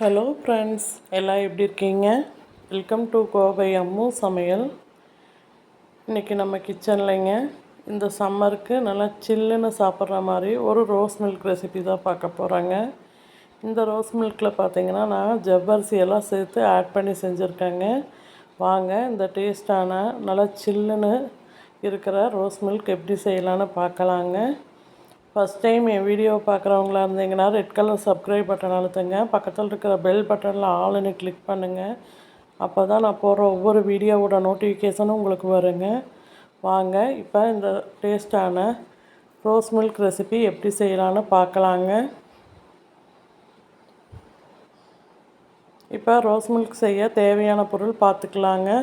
Hello friends, எல்லாம் எப்படி இருக்கீங்க? வெல்கம் டு கோவை அம்மு சமையல். இன்றைக்கி நம்ம கிச்சன்லைங்க இந்த சம்மருக்கு நல்லா சில்லுன்னு சாப்பிட்ற மாதிரி ஒரு ரோஸ் மில்க் ரெசிபி தான் பார்க்க போகிறேங்க. இந்த ரோஸ் மில்கில் பார்த்திங்கன்னா நான் ஜவ்வரிசி எல்லாம் சேர்த்து ஆட் பண்ணி செஞ்சுருக்கேங்க. வாங்க இந்த டேஸ்டான நல்லா சில்லுன்னு இருக்கிற ரோஸ் மில்க் எப்படி செய்யலான்னு பார்க்கலாங்க. ஃபஸ்ட் டைம் என் வீடியோ பார்க்குறவங்களா இருந்தீங்கன்னா ரெட் கலர் சப்ஸ்கிரைப் பட்டன் அழுத்துங்க. பக்கத்தில் இருக்கிற பெல் பட்டனில் ஆல்னு கிளிக் பண்ணுங்கள். அப்போ தான் நான் போடுற ஒவ்வொரு வீடியோவோட நோட்டிஃபிகேஷனும் உங்களுக்கு வருங்க. வாங்க இப்போ இந்த டேஸ்டான ரோஸ் மில்க் ரெசிபி எப்படி செய்யலான்னு பார்க்கலாங்க. இப்போ ரோஸ் மில்க் செய்ய தேவையான பொருள் பார்த்துக்கலாங்க.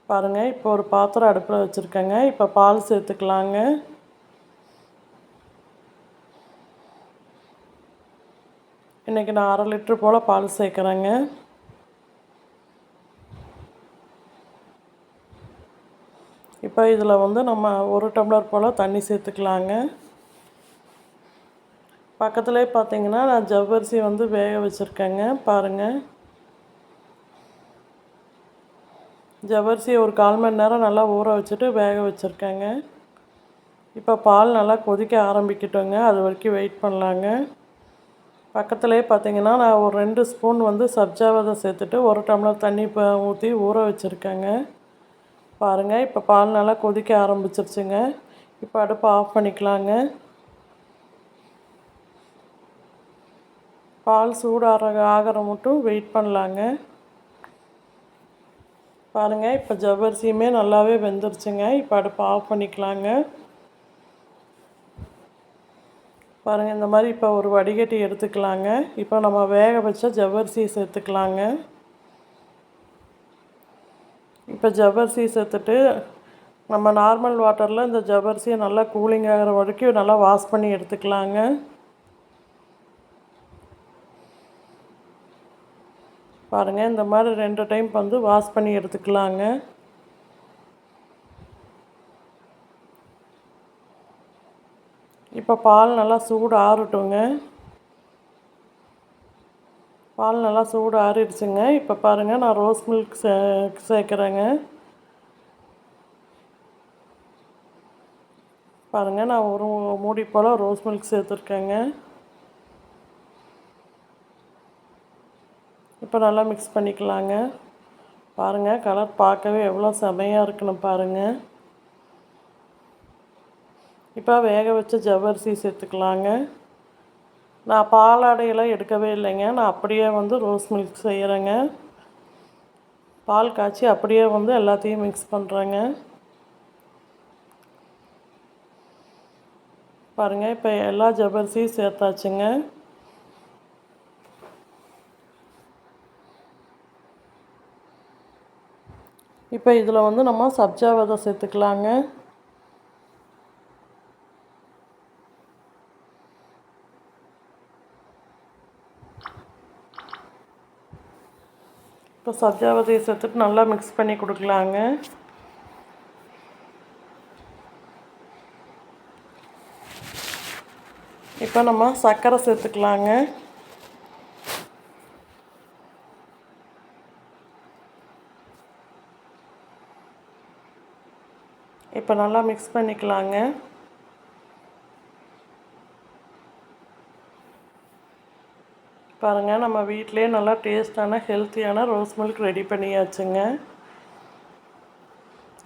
பாருங்கள், இப்போ ஒரு பாத்திரம் அடுப்பில் வச்சுருக்கேங்க. இப்போ பால் சேர்த்துக்கலாங்க. இன்றைக்கி நான் 1/2 லிட்ரு போல் பால் சேர்க்குறேங்க. இப்போ இதில் நம்ம 1 டம்ளர் போல் தண்ணி சேர்த்துக்கலாங்க. பக்கத்துலேயே பார்த்தீங்கன்னா நான் ஜவ்வரிசி வேக வச்சுருக்கேங்க. பாருங்கள், ஜவ்வரிசியை ஒரு 1/4 மணி நேரம் நல்லா ஊற வச்சுட்டு வேக வச்சுருக்கேங்க. இப்போ பால் நல்லா கொதிக்க ஆரம்பிக்கட்டுங்க, அது வரைக்கும் வெயிட் பண்ணலாங்க. பக்கத்துலேயே பார்த்தீங்கன்னா நான் ஒரு 2 ஸ்பூன் சப்ஜா விதை சேர்த்துட்டு 1 டம்ளர் தண்ணி ஊற்றி ஊற வச்சுருக்கேங்க. பாருங்கள், இப்போ பால் நல்லா கொதிக்க ஆரம்பிச்சிருச்சுங்க. இப்போ அடுப்பை ஆஃப் பண்ணிக்கலாங்க. பால் ஆகிற மட்டும் வெயிட் பண்ணலாங்க. பாருங்கள், இப்போ ஜவ்வரிசியுமே நல்லாவே வெந்துருச்சுங்க. இப்போ அடுப்பை ஆஃப் பண்ணிக்கலாங்க. பாருங்கள், இந்த மாதிரி இப்போ ஒரு வடிகட்டி எடுத்துக்கலாங்க. இப்போ நம்ம வேக வச்ச ஜவ்வரிசியை சேர்த்துக்கலாங்க. இப்போ ஜவ்வரிசியை சேர்த்துட்டு நம்ம நார்மல் வாட்டரில் இந்த ஜவ்வரிசியை நல்லா கூலிங் ஆகிற வரைக்கும் நல்லா வாஷ் பண்ணி எடுத்துக்கலாங்க. பாருங்கள், இந்த மாதிரி 2 டைம் வாஷ் பண்ணி எடுத்துக்கலாங்க. இப்போ பால் நல்லா சூடு ஆறட்டுங்க. பால் நல்லா சூடு ஆறிடுச்சுங்க. இப்போ பாருங்கள், நான் ரோஸ் மில்க் சேர்க்குறேங்க. பாருங்கள், நான் ஒரு மூடி போல் ரோஸ் மில்க் சேர்த்துருக்கேங்க. இப்போ நல்லா மிக்ஸ் பண்ணிக்கலாங்க. பாருங்கள், கலர் பார்க்கவே எவ்வளோ செமையாக இருக்குன்னு பாருங்கள். இப்போ வேக வச்ச ஜவ்வரிசி சேர்த்துக்கலாங்க. நான் பாலாடையெல்லாம் எடுக்கவே இல்லைங்க. நான் அப்படியே ரோஸ் மில்க் செய்கிறேங்க. பால் காய்ச்சி அப்படியே எல்லாத்தையும் மிக்ஸ் பண்ணுறேங்க. பாருங்கள், இப்போ எல்லா ஜவ்வரிசியும் சேர்த்தாச்சுங்க. இப்போ இதில் நம்ம சப்ஜா விதை சேர்த்துக்கலாங்க. இப்போ சப்ஜா விதையை சேர்த்துட்டு நல்லா மிக்ஸ் பண்ணி கொடுக்கலாங்க. இப்போ நம்ம சர்க்கரை சேர்த்துக்கலாங்க. இப்போ நல்லா மிக்ஸ் பண்ணிக்கலாங்க. பாருங்கள், நம்ம வீட்டிலே நல்லா டேஸ்டான ஹெல்த்தியான ரோஸ் மில்க் ரெடி பண்ணியாச்சுங்க.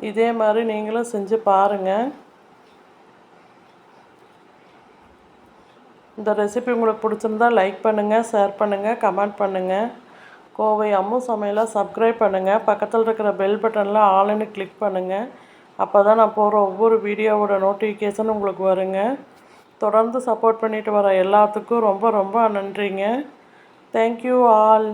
இதே மாதிரி நீங்களும் செஞ்சு பாருங்கள். இந்த ரெசிபி உங்களுக்கு பிடிச்சிருந்தா லைக் பண்ணுங்கள், ஷேர் பண்ணுங்கள், கமெண்ட் பண்ணுங்கள். கோவை அம்மு சமையலை சப்ஸ்கிரைப் பண்ணுங்கள். பக்கத்தில் இருக்கிற பெல் பட்டனில் ஆல்னு கிளிக் பண்ணுங்கள். அப்போ தான் நான் போடுற ஒவ்வொரு வீடியோவோட நோட்டிஃபிகேஷன் உங்களுக்கு வருங்க. தொடர்ந்து சப்போர்ட் பண்ணிட்டு வர எல்லாத்துக்கும் ரொம்ப ரொம்ப நன்றிங்க. Thank you all.